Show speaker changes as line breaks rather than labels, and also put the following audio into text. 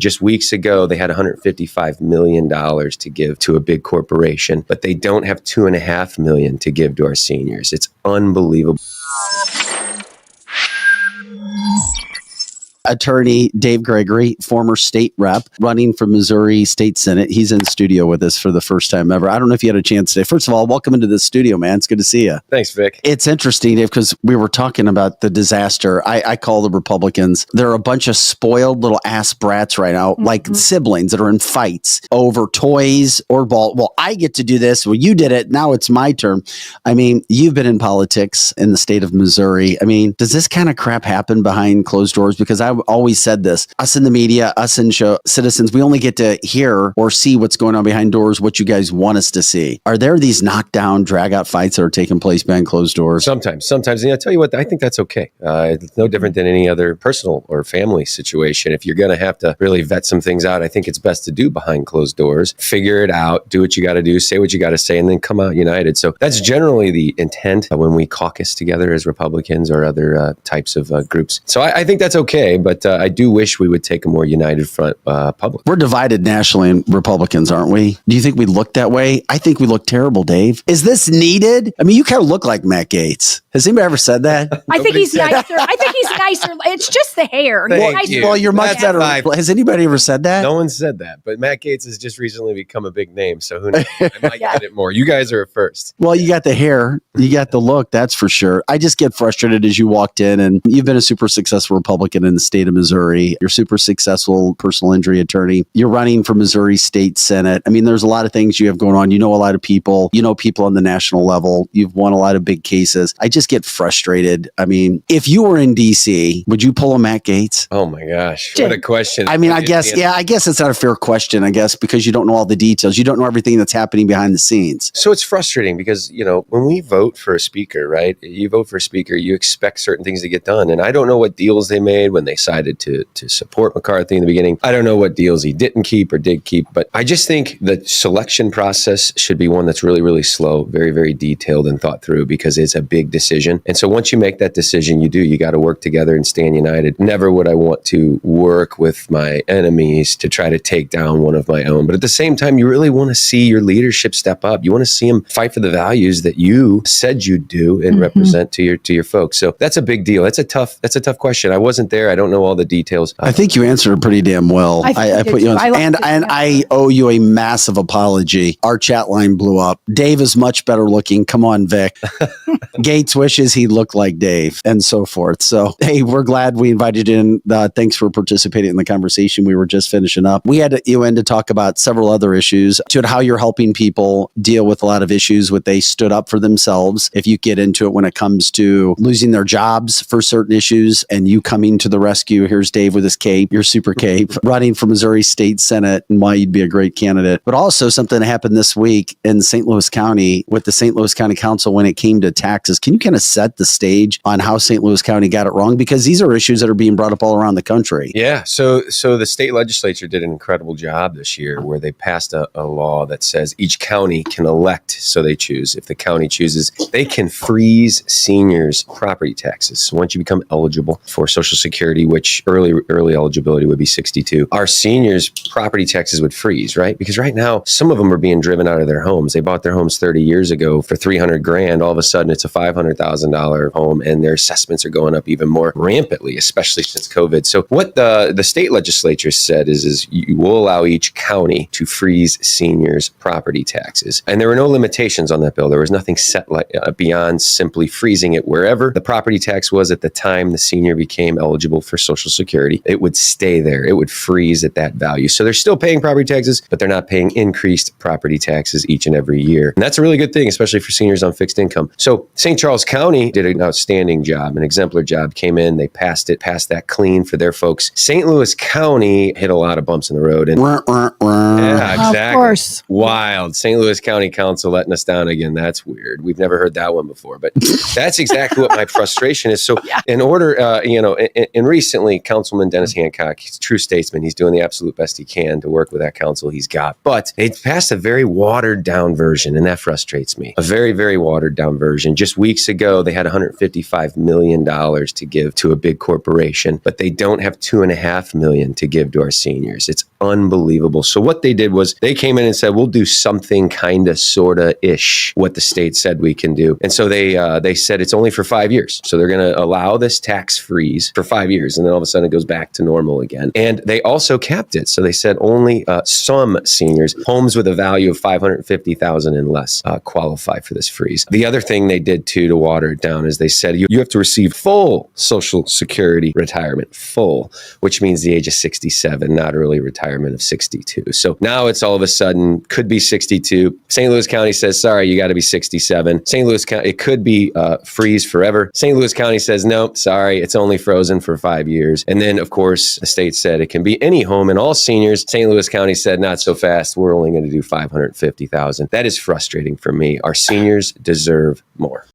Just weeks ago, they had $155 million to give to a big corporation, but they don't have $2.5 million to give to our seniors. It's unbelievable.
Attorney Dave Gregory, former state rep, running for Missouri State Senate. He's in studio with us for the first time ever. I don't know if you had a chance today. First of all, welcome into the studio, man. It's good to see you.
Thanks, Vic.
It's interesting, Dave, because we were talking about the disaster. I call the Republicans, they're a bunch of spoiled little ass brats right now, like siblings that are in fights over toys or ball. Well, I get to do this. Well, you did it. Now it's my turn. I mean, you've been in politics in the state of Missouri. I mean, does this kind of crap happen behind closed doors? Because I've always said this, us in the media, us in show citizens, we only get to hear or see what's going on behind doors, what you guys want us to see. Are there these knockdown, drag out fights that are taking place behind closed doors?
Sometimes. And I'll tell you what, I think that's okay. It's no different than any other personal or family situation. If you're going to have to really vet some things out, I think it's best to do behind closed doors, figure it out, do what you got to do, say what you got to say, and then come out united. So that's generally the intent when we caucus together as Republicans or other types of groups. So I think that's okay. But I do wish we would take a more united front public.
We're divided nationally in Republicans, aren't we? Do you think we look that way? I think we look terrible, Dave. Is this needed? I mean, you kind of look like Matt Gaetz. Has anybody ever said that?
I think he's nicer. It's just the hair.
Well, you're much better. Has anybody ever said that?
No one said that, but Matt Gaetz has just recently become a big name. So who knows? I might get it more. You guys are at first.
Well, you got the hair. You got the look. That's for sure. I just get frustrated as you walked in, and you've been a super successful Republican in the state of Missouri. You're super successful personal injury attorney. You're running for Missouri State Senate. I mean, there's a lot of things you have going on. You know a lot of people. You know people on the national level. You've won a lot of big cases. I just get frustrated. I mean, if you were in D.C., would you pull a Matt Gaetz?
Oh my gosh. What a question.
I mean, I guess it's not a fair question, I guess, because you don't know all the details. You don't know everything that's happening behind the scenes.
So it's frustrating because, when we vote for a speaker, right? You vote for a speaker, you expect certain things to get done. And I don't know what deals they made when they decided to support McCarthy in the beginning. I don't know what deals he didn't keep or did keep, but I just think the selection process should be one that's really, really slow, very, very detailed and thought through because it's a big decision. And so once you make that decision, you got to work together and stand united. Never would I want to work with my enemies to try to take down one of my own. But at the same time, you really want to see your leadership step up. You want to see them fight for the values that you said you'd do and represent to your folks. So that's a big deal. That's a tough question. I wasn't there. I don't know all the details.
I think you answered it pretty damn well. I put you on, and I owe you a massive apology. Our chat line blew up. Dave is much better looking. Come on, Vic. Gaetz wishes he looked like Dave, and so forth. So, hey, we're glad we invited you in. Thanks for participating in the conversation. We were just finishing up. We had you in to talk about several other issues, to how you're helping people deal with a lot of issues when they stood up for themselves. If you get into it when it comes to losing their jobs for certain issues and you coming to the rescue. Here's Dave with his cape, your super cape, running for Missouri State Senate and why you'd be a great candidate. But also something that happened this week in St. Louis County with the St. Louis County Council when it came to taxes. Can you kind of set the stage on how St. Louis County got it wrong? Because these are issues that are being brought up all around the country.
Yeah. So the state legislature did an incredible job this year where they passed a law that says each county can elect, so they choose. If the county chooses, they can freeze seniors' property taxes. So once you become eligible for Social Security, which early eligibility would be 62, our seniors' property taxes would freeze, right? Because right now, some of them are being driven out of their homes. They bought their homes 30 years ago for $300,000. All of a sudden, it's a $500,000 home, and their assessments are going up even more rampantly, especially since COVID. So what the state legislature said is you will allow each county to freeze seniors' property taxes. And there were no limitations on that bill. There was nothing set beyond simply freezing it wherever the property tax was at the time the senior became eligible for Social Security. It would stay there. It would freeze at that value. So they're still paying property taxes, but they're not paying increased property taxes each and every year. And that's a really good thing, especially for seniors on fixed income. So St. Charles County did an outstanding job, an exemplar job, came in, they passed that clean for their folks. St. Louis County hit a lot of bumps in the road. And yeah, exactly.
Of course.
Wild. St. Louis County Council letting us down again. That's weird. We've never heard that one before, but that's exactly what my frustration is. So in order, in recently, Councilman Dennis Hancock, he's a true statesman. He's doing the absolute best he can to work with that council he's got. But they passed a very watered down version, and that frustrates me. A very, very watered down version. Just weeks ago, they had $155 million to give to a big corporation, but they don't have $2.5 million to give to our seniors. It's unbelievable. So what they did was they came in and said, we'll do something kind of, sort of ish, what the state said we can do. And so they said it's only for 5 years. So they're going to allow this tax freeze for 5 years. And then all of a sudden it goes back to normal again. And they also capped it. So they said only some seniors, homes with a value of $550,000 and less, qualify for this freeze. The other thing they did too to water it down is they said you have to receive full Social Security retirement, full, which means the age of 67, not early retirement of 62. So now it's all of a sudden could be 62. St. Louis County says, sorry, you got to be 67. St. Louis County, it could be freeze forever. St. Louis County says, no, sorry, it's only frozen for 5 years. And then, of course, the state said it can be any home and all seniors. St. Louis County said, not so fast. We're only going to do $550,000. That is frustrating for me. Our seniors deserve more.